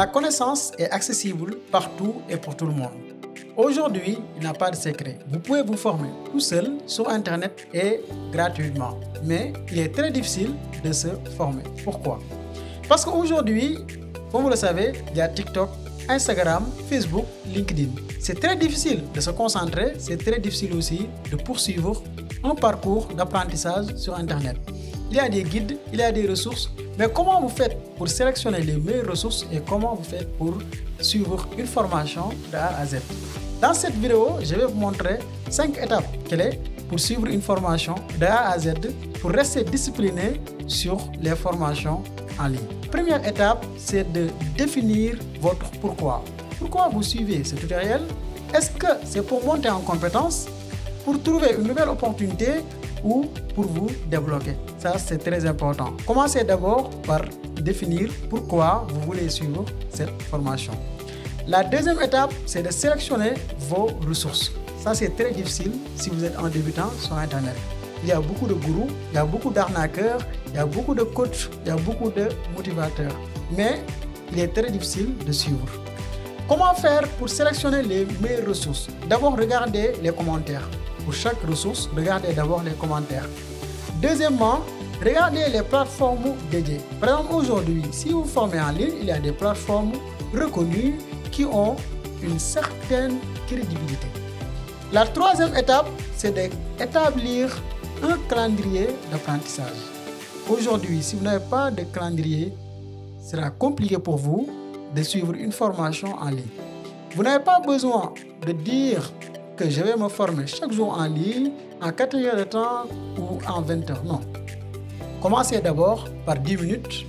La connaissance est accessible partout et pour tout le monde. Aujourd'hui, il n'y a pas de secret. Vous pouvez vous former tout seul sur Internet et gratuitement. Mais il est très difficile de se former. Pourquoi? Parce qu'aujourd'hui, comme vous le savez, il y a TikTok, Instagram, Facebook, LinkedIn. C'est très difficile de se concentrer, c'est très difficile aussi de poursuivre un parcours d'apprentissage sur Internet. Il y a des guides, il y a des ressources, mais comment vous faites pour sélectionner les meilleures ressources et comment vous faites pour suivre une formation de A à Z? Dans cette vidéo, je vais vous montrer 5 étapes clés pour suivre une formation de A à Z pour rester discipliné sur les formations en ligne. Première étape, c'est de définir votre pourquoi. Pourquoi vous suivez ce tutoriel? Est-ce que c'est pour monter en compétence, pour trouver une nouvelle opportunité ou pour vous débloquer? Ça, c'est très important. Commencez d'abord par définir pourquoi vous voulez suivre cette formation. La deuxième étape, c'est de sélectionner vos ressources. Ça, c'est très difficile si vous êtes un débutant sur Internet. Il y a beaucoup de gourous, il y a beaucoup d'arnaqueurs, il y a beaucoup de coachs, il y a beaucoup de motivateurs. Mais il est très difficile de suivre. Comment faire pour sélectionner les meilleures ressources? D'abord, regardez les commentaires. Pour chaque ressource, regardez d'abord les commentaires. Deuxièmement, regardez les plateformes dédiées. Par exemple, aujourd'hui, si vous formez en ligne, il y a des plateformes reconnues qui ont une certaine crédibilité. La troisième étape, c'est d'établir un calendrier d'apprentissage. Aujourd'hui, si vous n'avez pas de calendrier, ce sera compliqué pour vous de suivre une formation en ligne. Vous n'avez pas besoin de dire que je vais me former chaque jour en ligne, en 4 heures de temps ou en 20 heures. Non. Commencez d'abord par 10 minutes,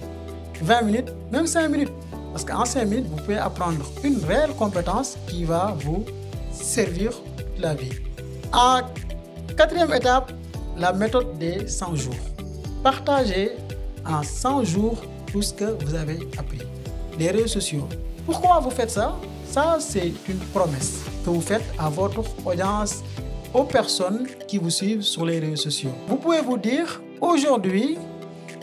20 minutes, même 5 minutes. Parce qu'en 5 minutes, vous pouvez apprendre une réelle compétence qui va vous servir toute la vie. En quatrième étape, la méthode des 100 jours. Partagez en 100 jours tout ce que vous avez appris. Les réseaux sociaux. Pourquoi vous faites ça? Ça, c'est une promesse que vous faites à votre audience, aux personnes qui vous suivent sur les réseaux sociaux. Vous pouvez vous dire, aujourd'hui,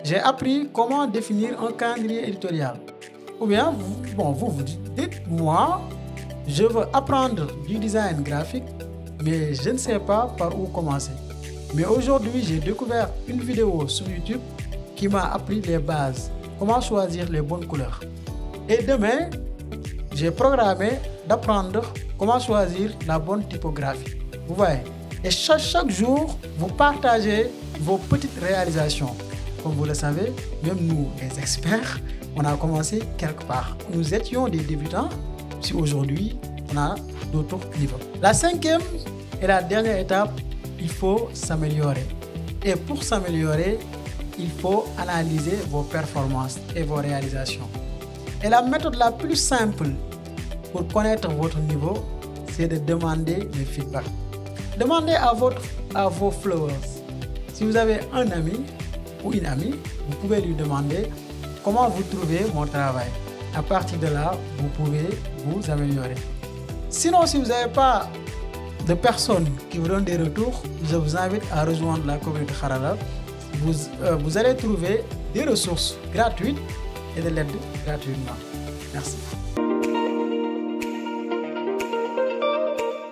j'ai appris comment définir un calendrier éditorial. Ou bien, vous dites, moi, je veux apprendre du design graphique, mais je ne sais pas par où commencer. Mais aujourd'hui, j'ai découvert une vidéo sur YouTube qui m'a appris les bases, comment choisir les bonnes couleurs. Et demain, j'ai programmé d'apprendre comment choisir la bonne typographie. Vous voyez? Et chaque jour, vous partagez vos petites réalisations. Comme vous le savez, même nous, les experts, on a commencé quelque part. Nous étions des débutants, si aujourd'hui, on a d'autres niveaux. La cinquième et la dernière étape, il faut s'améliorer. Et pour s'améliorer, il faut analyser vos performances et vos réalisations. Et la méthode la plus simple pour connaître votre niveau, c'est de demander des feedbacks. Demandez à vos followers. Si vous avez un ami ou une amie, vous pouvez lui demander comment vous trouvez mon travail. À partir de là, vous pouvez vous améliorer. Sinon, si vous n'avez pas de personnes qui vous donnent des retours, je vous invite à rejoindre la communauté Harala. Vous allez trouver des ressources gratuites et de l'aide gratuitement. Merci.